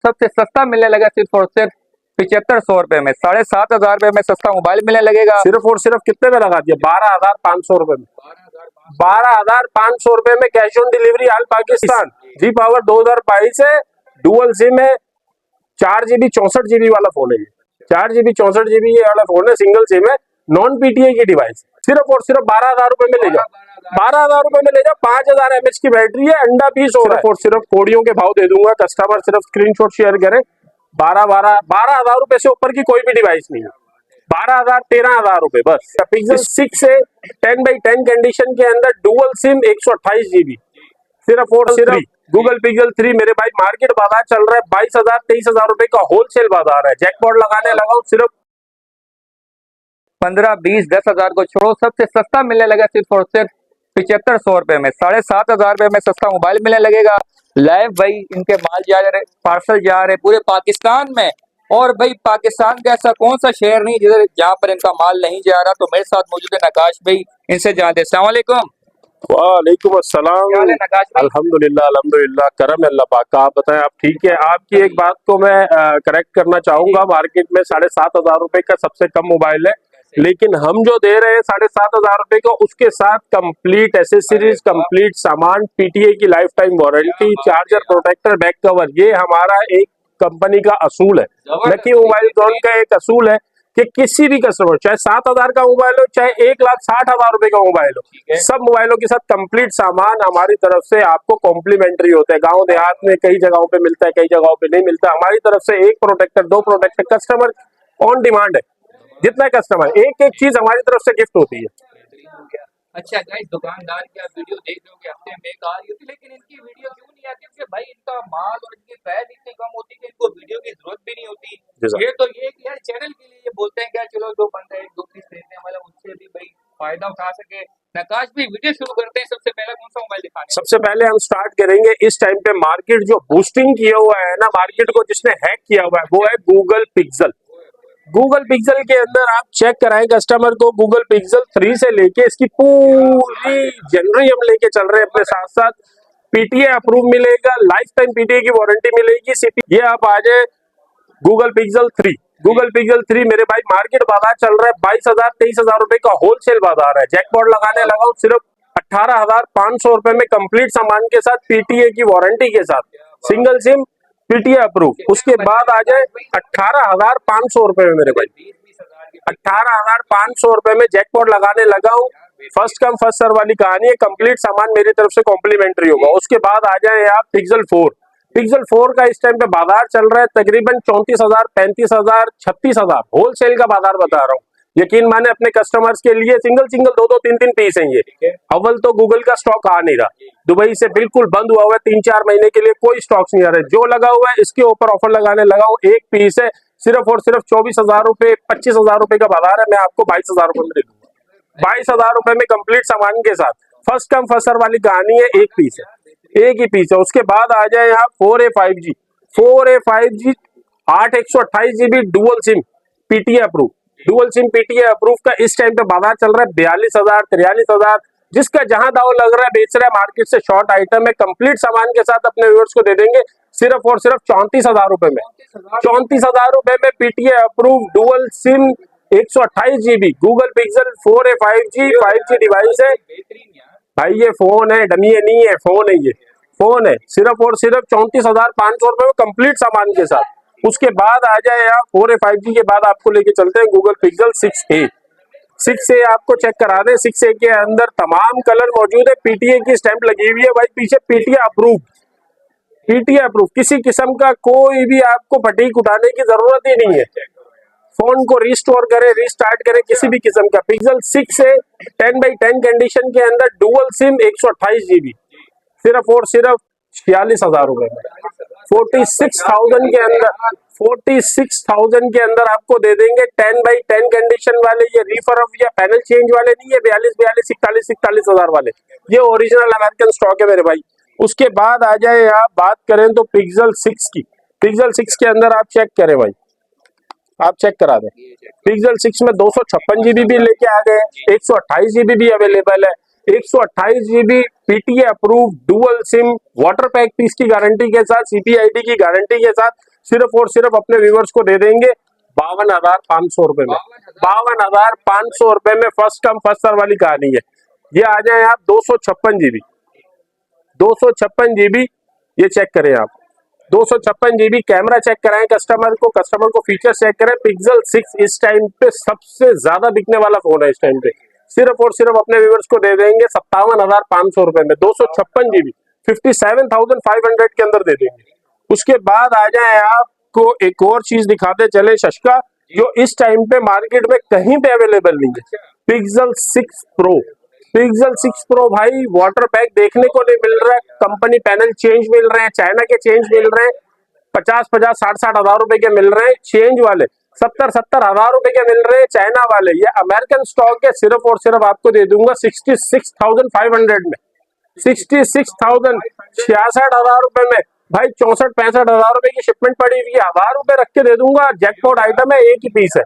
सबसे सस्ता मिलने लगा सिर्फ और सिर्फ 7500 रुपए में। 7500 रुपए में सस्ता मोबाइल मिलने लगेगा। सिर्फ और सिर्फ कितने में लगा दिया? 12,500 रुपए में। 12,500 रुपए में cash on delivery all Pakistan. G power 2022 है, डुअल सिम है, 4 GB 64 GB वाला फोन है। 4 GB 64 GB वाला फोन है, सिंगल सिम है, नॉन पीटीआई की डिवाइस। सिर्फ और सिर्फ 12,000 रुपए में ले जाओ। 12,000 रुपए में ले जाओ। 5,000 mAh की बैटरी है, अंडा पीस हो रहा है। और सिर्फ कोडियों के भाव दे दूंगा, कस्टमर सिर्फ स्क्रीनशॉट शेयर करे। 12,000 रुपए से ऊपर की कोई भी डिवाइस नहीं है। 12,000 13,000 रुपए बस। पिक्सल 6 से 10x10 कंडीशन के अंदर डुअल सिम 128 GB सिर्फ और सिर्फ गूगल पिक्सल 3 मेरे भाई। मार्केट बाजार चल रहा है 22,000 23,000 रुपए का होलसेल बाजार है। जैकपॉट लगाने लगाओ सिर्फ 15, 20, 10,000 को छोड़ो, सबसे सस्ता मिलने लगा सिर्फ और सिर्फ 7500 रुपए में। 7,500 रुपए में सस्ता मोबाइल मिलने लगेगा। लाइव भाई इनके माल जा रहे, पार्सल जा रहे पूरे पाकिस्तान में। और भाई पाकिस्तान का ऐसा कौन सा शहर नहीं जिधर जहाँ पर इनका माल नहीं जा रहा। तो मेरे साथ मौजूद है नकाश भाई, इनसे जानते हैं। अस्सलाम वालेकुम। वालेकुम अस्सलाम। क्या हाल है नकाश भाई? अल्हम्दुलिल्लाह अल्हम्दुलिल्लाह, करम है अल्लाह पाक का। आप बताएं, आप ठीक है? आपकी एक बात को मैं करेक्ट करना चाहूंगा। मार्केट में 7,500 रुपए का सबसे कम मोबाइल है, लेकिन हम जो दे रहे हैं 7,500 रुपए का, उसके साथ कंप्लीट एसेसरीज, कंप्लीट सामान, पीटीए की lifetime warranty, charger, protector, back cover. ये हमारा एक कंपनी का असूल है, लकी मोबाइल जोन का एक असूल है कि किसी भी कस्टमर, चाहे 7,000 का मोबाइल हो, चाहे 1,60,000 रुपए का मोबाइल हो, सब मोबाइलों के साथ कंप्लीट सामान हमारी तरफ से आपको कॉम्प्लीमेंट्री होता है। गांव देहात में कई जगहों पे मिलता है, कई जगहों पे नहीं मिलता। हमारी तरफ से 1 protector 2 protector customer on demand है। जितना कस्टमर एक एक चीज हमारी तरफ से गिफ्ट होती है। अच्छा गाइस, दुकानदार की आप वीडियो देख रहे हो कि हफ्ते में एक आ रही होती, लेकिन इनकी वीडियो क्यों नहीं आती? क्योंकि भाई इनका माल और इनकी प्राइस इतनी कम होती है कि इनको वीडियो की जरूरत भी नहीं होती। ये तो ये कि यार चैनल के लिए ये बोलते हैं कि यार चलो जो बंदा 1-2 पीस खरीदने वाला उससे भी भाई फायदा उठा सके। नकाश भी वीडियो शुरू करते हैं, सबसे पहले कौन सा मोबाइल दिखाने? सबसे पहले हम स्टार्ट करेंगे इस टाइम पे मार्केट जो बूस्टिंग किया हुआ है ना, मार्केट को जिसने हैक किया हुआ है, वो है गूगल पिक्सल। गूगल पिक्सल के अंदर आप चेक कराएं कस्टमर को, गूगल पिक्सल 3 से लेके इसकी पूरी जनवरी हम लेके चल रहे हैं अपने साथ साथ। पीटीए अप्रूव मिलेगा, लाइफ टाइम पीटीए की वारंटी मिलेगी। ये आप आ जाए गूगल पिक्सल 3। गूगल पिक्सल 3 मेरे भाई, मार्केट बाजार चल रहा है 22,000 23,000 रुपए का होलसेल बाजार है। जैकपॉट लगाने लगाओ सिर्फ 18,500 रुपए में कंप्लीट सामान के साथ, पीटीए की वारंटी के साथ, सिंगल सिम, पीटीए अप्रूव। उसके बाद आ जाए 18,500 रुपए में मेरे भाई। 18,500 रुपए में जैकपॉट लगाने लगाऊं, फर्स्ट कम फर्स्ट सर्व वाली कहानी है। कंप्लीट सामान मेरी तरफ से कॉम्प्लीमेंट्री होगा। उसके बाद आ जाए आप पिक्सल 4। पिक्सल 4 का इस टाइम पे बाजार चल रहा है तकरीबन 34,000 35,000 36,000 होलसेल का बाजार बता रहा हूँ। यकीन माने अपने कस्टमर्स के लिए सिंगल सिंगल 2-2 3-3 पीस हैं ये। अव्वल तो गूगल का स्टॉक आ नहीं रहा, दुबई से बिल्कुल बंद हुआ हुआ है। 3-4 महीने के लिए कोई स्टॉक नहीं आ रहा है। जो लगा हुआ है इसके ऊपर ऑफर लगाने लगाओ, एक पीस है सिर्फ और सिर्फ 24,000 रुपए 25,000 रुपए का बाजार है। मैं आपको 22,000 रुपए में दे दूंगा। 22,000 रुपए में कंप्लीट सामान के साथ, फर्स्ट कम फर्स्ट सर्व वाली कहानी है। एक पीस है, एक ही पीस है। उसके बाद आ जाए यहाँ 4A 5G 8 128 GB dual SIM PTA approve. Dual SIM PTA approve का इस टाइम पे बाजार चल रहा है 42,000 43,000। जिसका जहां दाव लग रहा है बेच रहा है, मार्केट से शॉर्ट आइटम है। कंप्लीट सामान के साथ अपने व्यूअर्स को दे देंगे सिर्फ और सिर्फ 34,000 रुपए में। 34,000 रुपए में PTA approve dual SIM 128 GB Google pixel 4A 5G device है भाई। ये फोन है, डमी नहीं है, फोन है, ये फोन है। सिर्फ और सिर्फ 34,500 रुपए में कंप्लीट सामान के साथ। उसके बाद आ जाए आप 4A 5G के बाद आपको लेके चलते हैं गूगल पिक्सल 6A। 6A आपको चेक करा दें। 6A के अंदर तमाम कलर मौजूद है, पीटीए की स्टैंप लगी हुई है भाई पीछे, पीटीए अप्रूव। पीटीए अप्रूव, किसी किस्म का कोई भी आपको फटीक उठाने की जरूरत ही नहीं है। फोन को रिस्टोर करे, रिस्टार्ट करे, किसी भी किस्म का। पिक्सल 6A 10x10 कंडीशन के अंदर डुअल सिम 128 GB सिर्फ और सिर्फ 46,000 रुपए में। 46,000 के अंदर, 46,000 के अंदर आपको दे देंगे 10x10 कंडीशन वाले। ये रिफर्ब या पैनल चेंज वाले नहीं है, 42 41,000 वाले। ये ओरिजिनल अमेरिकन स्टॉक है मेरे भाई। उसके बाद आ जाए आप बात करें तो पिक्सल 6 की। पिक्सल 6 के अंदर आप चेक करें भाई, आप चेक करा दें। पिक्सल 6 में 256 GB भी लेके आ गए, 128 GB भी अवेलेबल है। 128 GB PTA approve dual SIM water pack piece की गारंटी के साथ, सीपीआईडी की गारंटी के साथ, सिर्फ और सिर्फ अपने व्यूवर्स को दे देंगे 52,500 रुपए में। 52,500 रुपए में फर्स्ट कम फर्स्ट सर्व वाली कहानी है। ये आ जाए आप 256 GB, 256 GB, ये चेक करें आप 256 GB। कैमरा चेक कराएं कस्टमर को फीचर चेक करें। पिक्सल 6 इस टाइम पे सबसे ज्यादा बिकने वाला फोन है इस टाइम पे। सिर्फ और सिर्फ अपने व्यूवर्स को दे देंगे 57,500 रुपए में 256 GB, 57,500 के अंदर दे देंगे। उसके बाद आ जाए आपको एक और चीज दिखाते चले शशका, जो इस टाइम पे मार्केट में कहीं पे अवेलेबल नहीं है। पिक्सल 6 प्रो, पिक्सल 6 प्रो भाई वाटर पैक देखने को नहीं मिल रहा है। कंपनी पैनल चेंज मिल रहे हैं, चाइना के चेंज मिल रहे हैं, 50-50, 60-60 हजार रुपए के मिल रहे हैं चेंज वाले, 70-70 हजार रुपए के मिल रहे हैं चाइना वाले। ये अमेरिकन स्टॉक है। सिर्फ और सिर्फ आपको दे दूंगा 66,500 में, 66,000, 66,000 रुपए में भाई। 64-65 हजार रुपए की शिपमेंट पड़ी हुई है, 1,000 रुपए रख के दे दूंगा। जैकपॉट आइटम है, एक ही पीस है,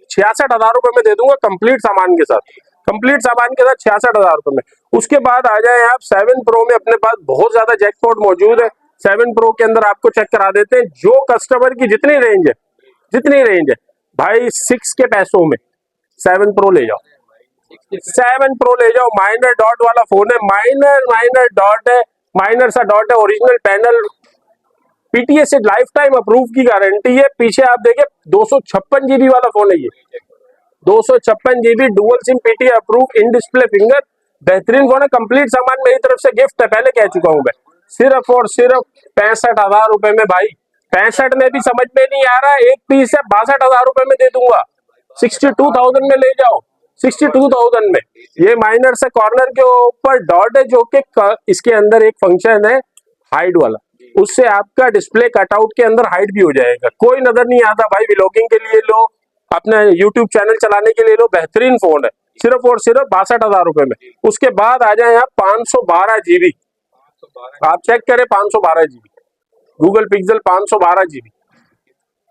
66,000 रुपए में दे दूंगा कंप्लीट सामान के साथ, कंप्लीट सामान के साथ 66,000 रुपए में। उसके बाद आ जाए आप 7 प्रो में, अपने पास बहुत ज्यादा जैकपॉट मौजूद है। 7 प्रो के अंदर आपको चेक करा देते हैं जो कस्टमर की जितनी रेंज है भाई 6 के पैसों में 7 प्रो ले जाओ, 7 प्रो ले जाओ। माइनर डॉट वाला फोन है, माइनर डॉट है, माइनर सा डॉट है, ओरिजिनल पैनल, पीटीए से लाइफ टाइम अप्रूव की गारंटी है। पीछे आप देखिए 256 GB वाला फोन है ये, 256 GB dual SIM PTA approve in display finger, बेहतरीन फोन है। कंप्लीट सामान मेरी तरफ से गिफ्ट है, पहले कह चुका हूं मैं। सिर्फ और सिर्फ 65,000 रुपए में भाई, 65 में भी समझ में नहीं आ रहा, एक पीस है 62,000 रुपए में दे दूंगा। 62,000 में ले जाओ, 62,000 में। ये माइनर से कॉर्नर के ऊपर डॉट है, जो कि इसके अंदर एक फंक्शन है हाइड वाला, उससे आपका डिस्प्ले कटआउट के अंदर हाइड भी हो जाएगा, कोई नजर नहीं आता भाई। व्लॉगिंग के लिए लो, अपने यूट्यूब चैनल चलाने के लिए लो, बेहतरीन फोन है। सिर्फ और सिर्फ 62,000 रुपए में। उसके बाद आ जाए आप 512 GB, आप चेक करें 512 GB, Google pixel 512 GB,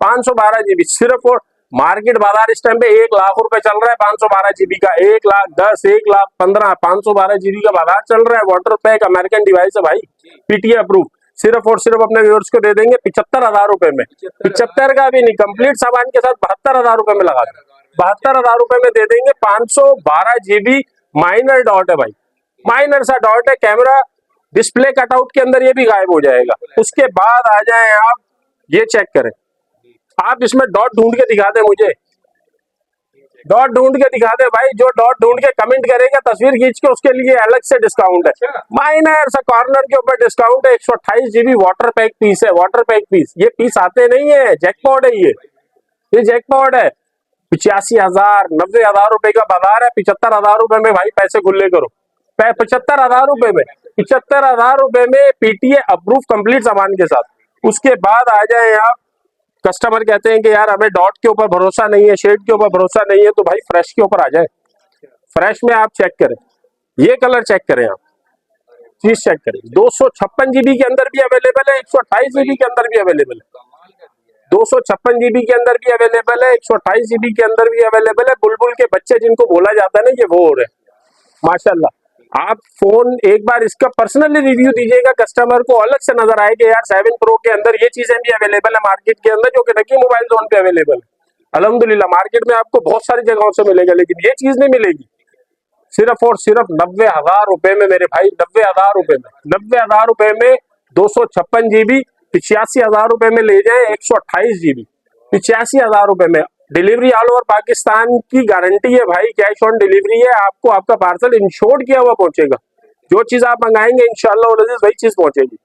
512 GB। सिर्फ और मार्केट बाजार इस टाइम पे 1 लाख रुपए चल रहा है 512 GB का, 1,10,000, 1,15,000, 512 GB का बाजार चल रहा है। वाटर पैक अमेरिकन डिवाइस है भाई, पीटीए अप्रूव। सिर्फ और सिर्फ अपने व्यूअर्स को दे देंगे 75,000 रुपए में, 75 का भी नहीं, कंप्लीट सामान के साथ 72,000 रुपए में लगा दें, 72,000 रुपए में दे देंगे। 512 GB माइनर डॉट है भाई, माइनर सा डॉट है, कैमरा डिस्प्ले कटआउट के अंदर ये भी गायब हो जाएगा। उसके बाद आ जाए आप, ये चेक करें आप, इसमें डॉट ढूंढ के दिखा दे मुझे, डॉट ढूंढ के दिखा दे भाई। जो डॉट ढूंढ के कमेंट करेगा तस्वीर खींच के, उसके लिए अलग से डिस्काउंट है। माइनर सा कॉर्नर के ऊपर डिस्काउंट है। 128 GB वाटर पैक पीस है, वाटर पैक पीस। ये पीस आते नहीं है, जैकपॉट है ये जैकपॉट है। 85,000, 90,000 रुपए का बाजार है, 75,000 रुपए में भाई पैसे खुले करो। 75,000 रुपए में, 75,000 रुपए में पीटीए अप्रूव कंप्लीट सामान के साथ। उसके बाद आ जाए आप, कस्टमर कहते हैं कि यार हमें डॉट के ऊपर भरोसा नहीं है, शेड के ऊपर भरोसा नहीं है, तो भाई फ्रेश के ऊपर आ जाए। फ्रेश में आप चेक करें, ये कलर चेक करें, आप चीज चेक करें। 256 GB के अंदर भी अवेलेबल है, 128 GB के अंदर भी अवेलेबल है, 256 GB के अंदर भी अवेलेबल है, 128 GB के अंदर भी अवेलेबल है। बुलबुल के बच्चे जिनको बोला जाता है ना, ये वो हो रहे हैं माशाल्लाह। आप फोन एक बार इसका पर्सनली रिव्यू दीजिएगा, कस्टमर को अलग से नजर आए कि यार 7 प्रो के अंदर ये चीजें भी अवेलेबल है मार्केट के अंदर, जो कि नकी मोबाइल जोन पे अवेलेबल है। अल्हम्दुलिल्लाह मार्केट में आपको बहुत सारी जगहों से मिलेगा, लेकिन ये चीज नहीं मिलेगी। सिर्फ और सिर्फ 90,000 रुपए में मेरे भाई, 90,000 रुपए में, 90,000 रुपए में 256 GB, 85,000 रुपए में ले जाए 128 GB, 85,000 रुपए में। डिलीवरी ऑल ओवर पाकिस्तान की गारंटी है भाई, कैश ऑन डिलीवरी है। आपको आपका पार्सल इंश्योर्ड किया हुआ पहुंचेगा, जो चीज आप मंगाएंगे इंशाल्लाह वही चीज पहुंचेगी,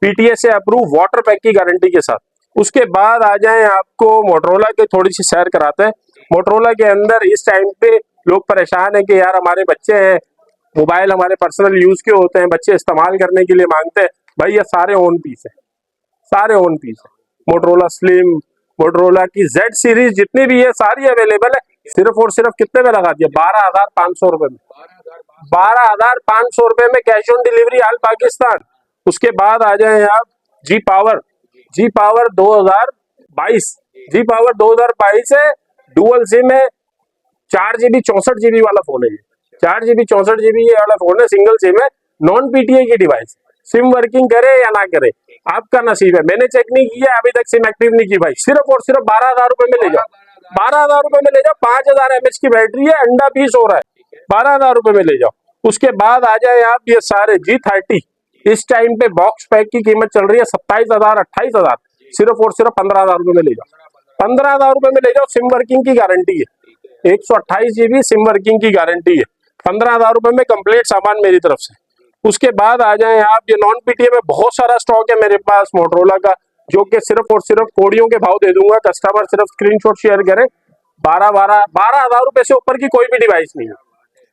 पीटीए से अप्रूव वाटर पैक की गारंटी के साथ। उसके बाद आ जाए आपको मोटरोला के थोड़ी सी सैर कराते हैं। मोटरोला के अंदर इस टाइम पे लोग परेशान है कि यार हमारे बच्चे हैं, मोबाइल हमारे पर्सनल यूज के होते हैं, बच्चे इस्तेमाल करने के लिए मांगते हैं। भाई ये सारे ओन पीस है, सारे ओन पीस है। मोटरोला स्लिम, मोटरोला की जेड सीरीज जितनी भी है सारी अवेलेबल है। सिर्फ और सिर्फ कितने में लगा दिया, 12,500 रुपए में, 12,500 रुपए में cash on delivery all Pakistan. उसके बाद आ जाए आप जी पावर, जी पावर 2022, जी पावर 2022 है, डुअल सिम है, 4 GB 64 GB वाला फोन है ये, 4 GB 64 GB ये वाला फोन है, सिंगल सिम है, नॉन पीटीए की डिवाइस। सिम वर्किंग करे या ना करे आपका नसीब है। मैंने चेक नहीं किया अभी तक, सिम एक्टिव नहीं की भाई। सिर्फ और सिर्फ 12,000 रुपए में ले जाओ, 12,000 रुपए में ले जाओ। 5,000 mAh की बैटरी है, अंडा पीस हो रहा है, 12,000 रुपए में ले जाओ। उसके बाद आ जाए आप ये सारे G30, इस टाइम पे बॉक्स पैक की कीमत चल रही है 27,000 28,000, सिर्फ और सिर्फ 15,000 रुपए में ले जाओ। 15,000 रुपए में ले जाओ, सिम वर्किंग की गारंटी है, 128 GB सिम वर्किंग की गारंटी है। 15,000 रुपए में कंप्लीट सामान मेरी तरफ से। उसके बाद आ जाए आप, ये नॉन पीटीए में बहुत सारा स्टॉक है मेरे पास मोटरोला का, जो कि सिर्फ और सिर्फ कोड़ियों के भाव दे दूंगा। कस्टमर सिर्फ स्क्रीनशॉट शेयर करे। 12,000 रुपए से ऊपर की कोई भी डिवाइस नहीं है,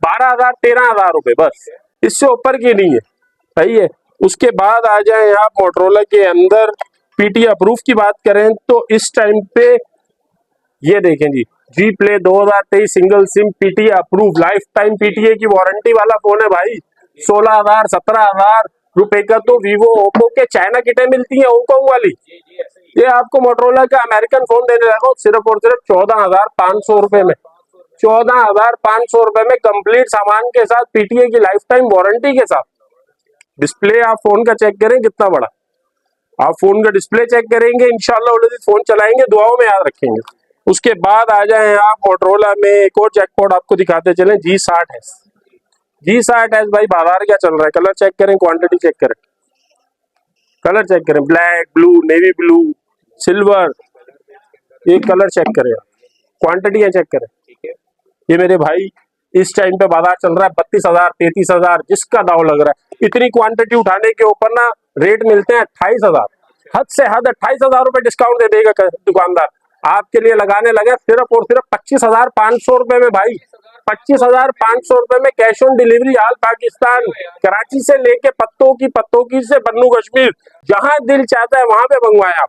12,000 13,000 रुपए बस, इससे ऊपर की नहीं है, सही है। उसके बाद आ जाए आप मोटरोला के अंदर पीटीए अप्रूव की बात करें तो इस टाइम पे ये देखें जी, G play 2023 single SIM PTA approve, life time PTA की वारंटी वाला फोन है भाई। 16,000 17,000 रुपए का तो वीवो ओप्पो के चाइना किटें मिलती हैं हांगकांग वाली, ये आपको मोटरोला का अमेरिकन फोन देने लगा हूं सिर्फ और सिर्फ 14,500 रुपए में। 14,500 रुपए में कंप्लीट सामान के साथ, पीटीए की लाइफ टाइम वारंटी के साथ। डिस्प्ले आप फोन का चेक करें कितना बड़ा, आप फोन का डिस्प्ले चेक करेंगे, इंशाल्लाह उस दिन फोन चलाएंगे, दुआओं में याद रखेंगे। उसके बाद आ जाए आप मोटरोला में एक और जैकपॉट आपको दिखाते चलें, G60S। G60S भाई बाजार क्या चल रहा है, कलर चेक करें, क्वांटिटी चेक करें, कलर चेक करें, black, blue, navy blue, silver, ये कलर चेक करें, क्वांटिटी चेक करें। ये मेरे भाई इस टाइम पे बाजार चल रहा है 32,000 33,000, जिसका दाव लग रहा है। इतनी क्वांटिटी उठाने के ऊपर ना रेट मिलते हैं 28,000, हद से हद 28,000 रुपए डिस्काउंट दे देगा दुकानदार। आपके लिए लगाने लगे सिर्फ और सिर्फ 25,500 रुपए में भाई, 25,500 रुपए में cash on delivery all Pakistan, Karachi से लेके पत्तों की से बन्नू कश्मीर, जहां दिल चाहता है वहां पे मंगवाएं आप।